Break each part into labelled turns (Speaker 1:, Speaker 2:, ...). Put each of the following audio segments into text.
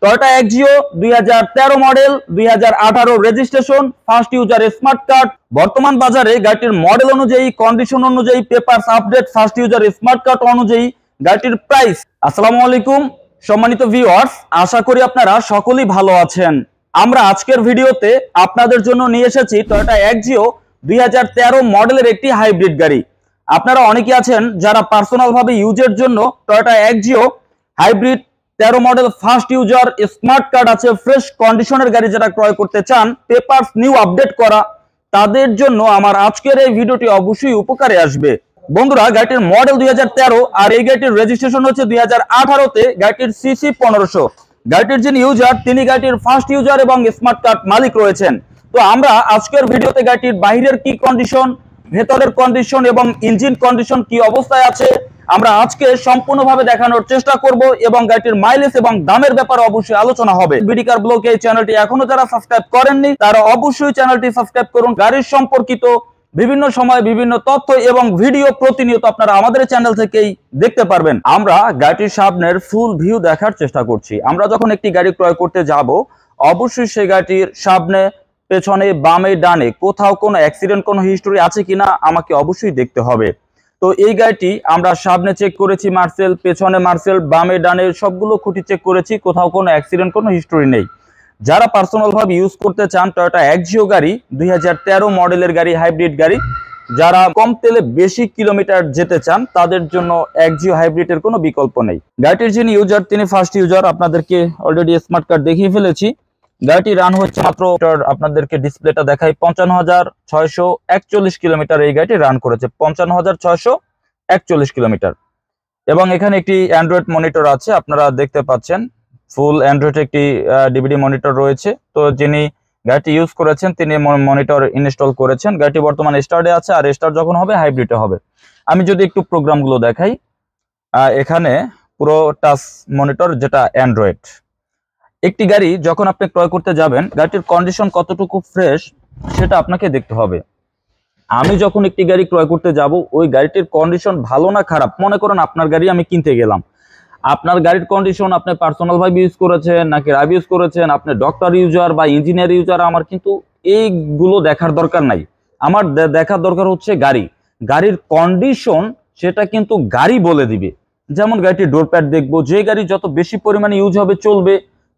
Speaker 1: Toyota Axio 2013 model, 2018 registration, first user smart card. বর্তমান বাজারে গাড়িটির মডেল অনুযায়ী, কন্ডিশন অনুযায়ী, papers update, first user smart card অনুযায়ী গাড়িটির প্রাইস। আসসালামু আলাইকুম সম্মানিত ভিউয়ার্স, আশা করি আপনারা সকলেই ভালো আছেন। আমরা আজকের ভিডিওতে আপনাদের জন্য নিয়ে এসেছি টয়োটা এক্সিও 2013 মডেলের একটি হাইব্রিড গাড়ি। আপনারা অনেকে আছেন যারা পার্সোনাল ভাবে ইউজের জন্য Toyota Axio hybrid 13 model first user smart card আছে, ফ্রেশ কন্ডিশনের গাড়ি যারা ক্রয় করতে চান, পেপারস নিউ আপডেট করা, তাদের জন্য আমার আজকের এই ভিডিওটি অবশ্যই উপকারে আসবে। বন্ধুরা, গাড়িটির মডেল 2013 আর এই গাড়িটির রেজিস্ট্রেশন হচ্ছে 2018 তে। গাড়িটির সিসি 1500। গাড়িটির যিনি ইউজার তিনি গাড়িটির ফার্স্ট ইউজার এবং স্মার্ট কার্ড মালিক রয়েছেন। তো আমরা আজকের ভিডিওতে গাড়িটির বাইরের কি কন্ডিশন, ভেতরের কন্ডিশন এবং ইঞ্জিন কন্ডিশন কি অবস্থায় আছে আমরা আজকে সম্পূর্ণভাবে দেখানোর চেষ্টা করব এবং গাড়িটির মাইলেজ এবং দামের ব্যাপারে অবশ্যই আলোচনা হবে। বিডিকার ব্লগ এই চ্যানেলটি এখনো যারা সাবস্ক্রাইব করেননি তারা অবশ্যই চ্যানেলটি সাবস্ক্রাইব করুন। গাড়ির সম্পর্কিত বিভিন্ন সময় বিভিন্ন তথ্য এবং ভিডিও প্রতিনিয়ত আপনারা আমাদের চ্যানেল থেকেই দেখতে পারবেন। আমরা গাড়িটির সামনের ফুল ভিউ দেখার চেষ্টা করছি। আমরা যখন একটি গাড়ি ক্রয় করতে যাব অবশ্যই সেই গাড়িটির সামনে, পেছনে, বামে, ডানে কোথাও কোনো অ্যাক্সিডেন্ট, কোনো হিস্টোরি আছে কিনা আমাকে অবশ্যই দেখতে হবে। তো এই গাড়িটি আমরা সামনে চেক করেছি মার্সেল, পেছনে মার্সেল, বামে ডানে সবগুলো খুঁটি চেক করেছি, কোথাও কোনো অ্যাক্সিডেন্ট, কোনো হিস্টোরি নেই। যারা পার্সোনাল ভাবে ইউজ করতে চান টয়োটা এক্সিও গাড়ি, 2013 মডেলের গাড়ি, হাইব্রিড গাড়ি, যারা কম তেলে বেশি কিলোমিটার যেতে চান তাদের জন্য এক্সিও হাইব্রিডের কোনো বিকল্প নেই। গাড়িটির যিনি ইউজার তিনি ফার্স্ট ইউজার। আপনাদেরকে অলরেডি স্মার্ট কার্ড দেখিয়ে ফেলেছি। গাড়িটি রান হচ্ছে মাত্র, আপনাদেরকে ডিসপ্লেটা দেখাই, 55,641 কিলোমিটার এই গাড়িটি রান করেছে, 55,641 কিলোমিটার। এবং এখানে একটি অ্যান্ড্রয়েড মনিটর আছে, আপনারা দেখতে পাচ্ছেন ফুল অ্যান্ড্রয়েড একটি ডিভিডি মনিটর রয়েছে। তো যিনি গাড়িটি ইউজ করেছেন তিনি মনিটর ইনস্টল করেছেন। গাড়িটি বর্তমানে স্টার্টে আছে, আর স্টার্ট যখন হবে হাইব্রিডে হবে। আমি যদি একটু প্রোগ্রামগুলো দেখাই, এখানে পুরো টাচ মনিটর, যেটা অ্যান্ড্রয়েড। একটি গাড়ি যখন আপনি ক্রয় করতে যাবেন গাড়িটির কন্ডিশন কতটুকু ফ্রেশ সেটা আপনাকে দেখতে হবে। আমি যখন একটি গাড়ি ক্রয় করতে যাব ওই গাড়িটির কন্ডিশন ভালো না খারাপ, মনে করেন আপনার গাড়ি আমি কিনতে গেলাম, আপনার গাড়ির কন্ডিশন আপনি পার্সোনাল ভাবে ইউজ করেছেন নাকি রাব ইউজ করেছেন, আপনি ডক্টর ইউজার বা ইঞ্জিনিয়ার ইউজার, আমার কিন্তু এইগুলো দেখার দরকার নাই। আমার দেখার দরকার হচ্ছে গাড়ির কন্ডিশন, সেটা কিন্তু গাড়ি বলে দিবে। যেমন গাড়িটির ডোর প্যাড দেখবো, যে গাড়ি যত বেশি পরিমাণে ইউজ হবে চলবে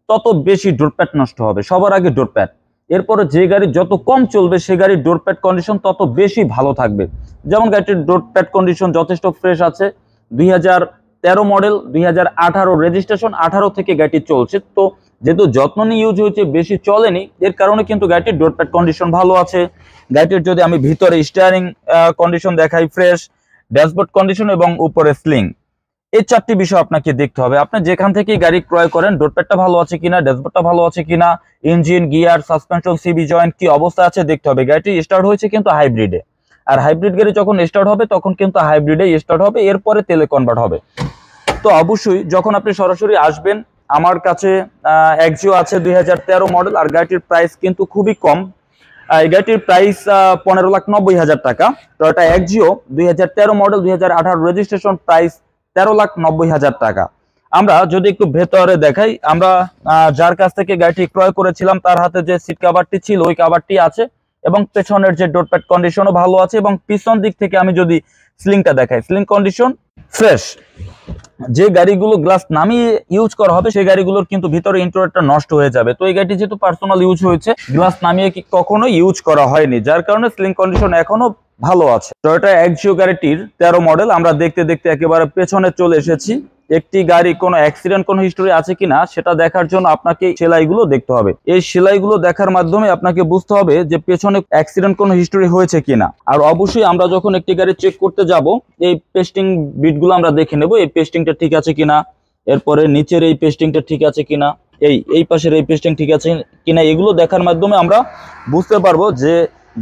Speaker 1: তত বেশি ডোর প্যাড নষ্ট হবে, সবার আগে ডোর প্যাড। এরপরে যে গাড়ি যত কম চলবে সে গাড়ির ডোর প্যাড কন্ডিশন তত বেশি ভালো থাকবে। যেমন গাড়িটির ডোর প্যাড কন্ডিশন যথেষ্ট ফ্রেশ আছে, 2013 মডেল, 2018 রেজিস্ট্রেশন, 18 থেকে গাড়িটি চলছে। তো যেহেতু যত্ন নিয়ে ইউজ হয়েছে, বেশি চলেনি, এর কারণে কিন্তু গাড়িটির ডোর প্যাড কন্ডিশন ভালো আছে। গাড়িটির যদি আমি ভিতরে স্টিয়ারিং কন্ডিশন দেখাই, ফ্রেশ, ড্যাশবোর্ড কন্ডিশন এবং উপরে স্লিং, এই চারটি বিষয় আপনাকে দেখতে হবে। আপনি যেখান থেকে গাড়ি ক্রয় করেন ডোর প্যাডটা ভালো আছে কিনা, ড্যাশবোর্ডটা ভালো আছে কিনা, engine, gear, suspension, CV joint কি অবস্থা আছে দেখতে হবে। গাড়িটি স্টার্ট হয়েছে কিন্তু হাইব্রিডে, আর হাইব্রিড গাড়ি যখন স্টার্ট হবে তখন কিন্তু হাইব্রিডে স্টার্ট হবে, এরপরে তেলে কনভার্ট হবে। তো অবশ্যই যখন আপনি সরাসরি আসবেন, আমার কাছে এক্সিও আছে 2013 মডেল, আর গাড়িটির প্রাইস কিন্তু খুবই কম। এই গাড়িটির প্রাইস 15,90,000 টাকা। Toyota Axio 2013 model, 2018 registration, price 13,90,000 টাকা। আমরা যদি একটু ভেতরে দেখাই, আমরা যার কাছ থেকে গাড়িটি ক্রয় করেছিলাম তার হাতে যে সিট কভারটি ছিল ওই কভারটি আছে, এবং পেছনের যে ডোর প্যাড কন্ডিশনও ভালো আছে। এবং পিছন দিক থেকে আমি যদি স্লিংটা দেখাই, স্লিং কন্ডিশন ফ্রেশ। যে গাড়িগুলো গ্লাস নামিয়ে ইউজ করা হবে সেই গাড়িগুলোর কিন্তু ভিতরে ইন্টেরিয়রটা নষ্ট হয়ে যাবে। তো এই গাড়িটি যেহেতু পার্সোনাল ইউজ হয়েছে, গ্লাস নামিয়ে কখনো ইউজ করা হয়নি, যার কারণে স্লিং কন্ডিশন এখনো ভালো আছে। টয়োটা এক্সিও গাড়িটির 13 মডেল আমরা দেখতে দেখতে একেবারে পেছনে চলে এসেছি। একটি গাড়ি কোনো অ্যাক্সিডেন্ট, কোনো হিস্টোরি আছে কিনা সেটা দেখার জন্য আপনাকে সেলাইগুলো দেখতে হবে। এই সেলাইগুলো দেখার মাধ্যমে আপনাকে বুঝতে হবে যে পেছনে অ্যাক্সিডেন্ট, কোনো হিস্টোরি হয়েছে কিনা। আর অবশ্যই আমরা যখন একটি গাড়ি চেক করতে যাব এই পেস্টিং বিটগুলো আমরা দেখে নেব, এই পেস্টিংটা ঠিক আছে কিনা, এরপরে নিচের এই পেস্টিংটা ঠিক আছে কিনা, এই পাশের এই পেস্টিং ঠিক আছে কিনা, এগুলো দেখার মাধ্যমে আমরা বুঝতে পারবো যে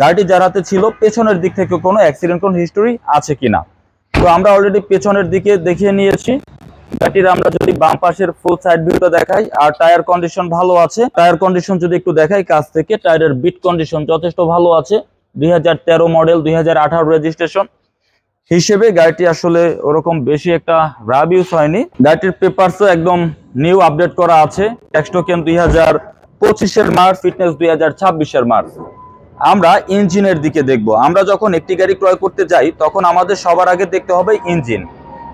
Speaker 1: গাড়িটি যার হাতে ছিল পেছনের দিক থেকে কোনো অ্যাক্সিডেন্ট, কোনো হিস্টোরি আছে কিনা। তো আমরা অলরেডি পেছনের দিকে দেখিয়ে নিয়েছি। গাড়িটির আমরা যদি বাম পাশের ফুল সাইড ভিউটা দেখাই, আর টায়ার কন্ডিশন ভালো আছে। টায়ার কন্ডিশন যদি একটু দেখাই কাছ থেকে, টায়ারের বিট কন্ডিশন যথেষ্ট ভালো আছে, 2013 মডেল, 2018 রেজিস্ট্রেশন। হিসেবে গাড়িটি আসলে ওরকম বেশি একটা রাব ইউজ হয়নি। গাড়িটির পেপারসও একদম নিউ আপডেট করা আছে। ট্যাক্স টোকেন 2025-এর মার্চ, ফিটনেস 2026-এর মার্চ। আমরা ইঞ্জিনের দিকে দেখব। আমরা যখন একটি গাড়ি ক্রয় করতে যাই তখন আমাদের সবার আগে দেখতে হবে ইঞ্জিন।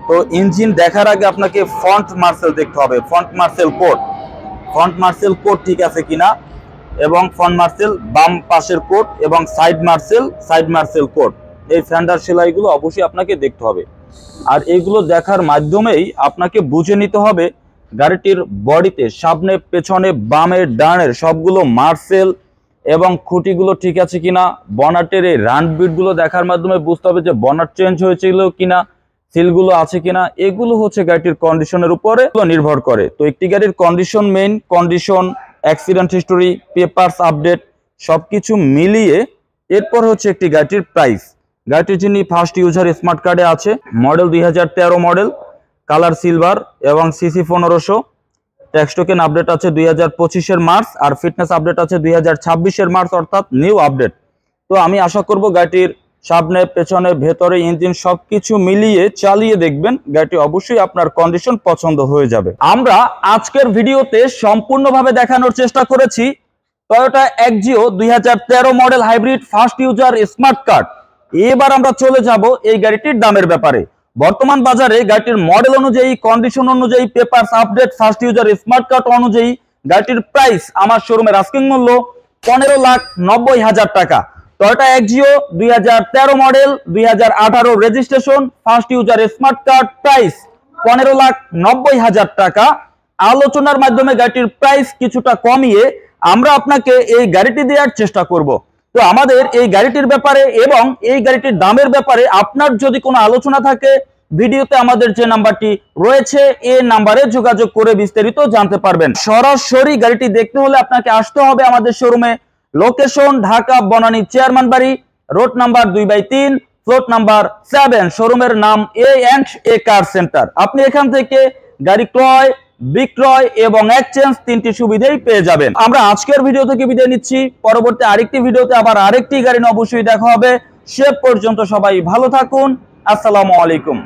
Speaker 1: তো ইঞ্জিন দেখার আগে আপনাকে ফ্রন্ট মার্সেল দেখতে হবে, ফ্রন্ট মার্সেল কোড ঠিক আছে কিনা, এবং ফ্রন্ট মার্সেল বাম পাশের কোড এবং সাইড মার্সেল কোড, এই ফেন্ডার সেলাইগুলো অবশ্যই আপনাকে দেখতে হবে। আর এগুলো দেখার মাধ্যমেই আপনাকে বুঝে নিতে হবে গাড়িটির বডিতে সামনে পেছনে বামে ডানের সবগুলো মার্সেল এবং খুঁটিগুলো ঠিক আছে কিনা। বনাটের এই রান বিটগুলো দেখার মাধ্যমে বুঝতে হবে যে বনাট চেঞ্জ হয়েছিল কিনা, সিলগুলো আছে কিনা। এগুলো হচ্ছে গাড়িটির কন্ডিশনের উপরে নির্ভর করে। তো একটি গাড়ির condition, main condition, accident history, papers update সবকিছু মিলিয়ে এরপর হচ্ছে একটি গাড়িটির প্রাইস। গাড়িটি যিনি ফার্স্ট ইউজার স্মার্ট কার্ডে আছে, মডেল 2013 মডেল, কালার সিলভার এবং সিসি 1500। ট্যাক্স টোকেন আপডেট আছে 2025-এর মার্চ, আর ফিটনেস আপডেট আছে 2026-এর মার্চ, অর্থাৎ নিউ আপডেট। তো আমি আশা করব গাড়িটির সামনে পেছনে ভেতরে ইঞ্জিন সবকিছু মিলিয়ে চালিয়ে দেখবেন, গাড়িটি অবশ্যই আপনার কন্ডিশন পছন্দ হয়ে যাবে। আমরা আজকের ভিডিওতে সম্পূর্ণভাবে দেখানোর চেষ্টা করেছি Toyota Axio 2013 model hybrid first user smart card. এবার আমরা চলে যাব এই গাড়িটির দামের ব্যাপারে। বর্তমান বাজারে গাড়িটির মডেল অনুযায়ী, কন্ডিশন অনুযায়ী, papers update, first user smart card অনুযায়ী গাড়িটির প্রাইস আমার শোরুমের আস্কিং মূল্য 15,90,000 টাকা। Toyota Axio 2013 model, 2018 registration, first user smart card, price 15,90,000 টাকা। আলোচনার মাধ্যমে গাড়িটির প্রাইস কিছুটা কমিয়ে আমরা আপনাকে এই গাড়িটি দেওয়ার চেষ্টা করব। তো আমাদের এই গাড়িটির ব্যাপারে এবং এই গাড়িটির দামের ব্যাপারে আপনার যদি কোনো আলোচনা থাকে, ভিডিওতে আমাদের যে নাম্বারটি রয়েছে এই নাম্বারে যোগাযোগ করে বিস্তারিত জানতে পারবেন। সরাসরি গাড়িটি দেখতে হলে আপনাকে আসতে হবে আমাদের শোরুমে। লোকেশন ঢাকা বনানী চেয়ারম্যান বাড়ি, রোড নাম্বার 2/3, ফ্লোর নাম্বার 7। শোরুমের নাম A&A কার সেন্টার। আপনি এখান থেকে গাড়ি ক্রয়, বিক্রয় এবং এক্সচেঞ্জ তিনটি সুবিধাই পেয়ে যাবেন। আমরা আজকের ভিডিও থেকে বিদায় নিচ্ছি। পরবর্তী আরেকটি ভিডিওতে আবার আরেকটি গাড়ি নিয়ে অবশ্যই দেখা হবে। সে পর্যন্ত সবাই ভালো থাকুন। আসসালামু আলাইকুম।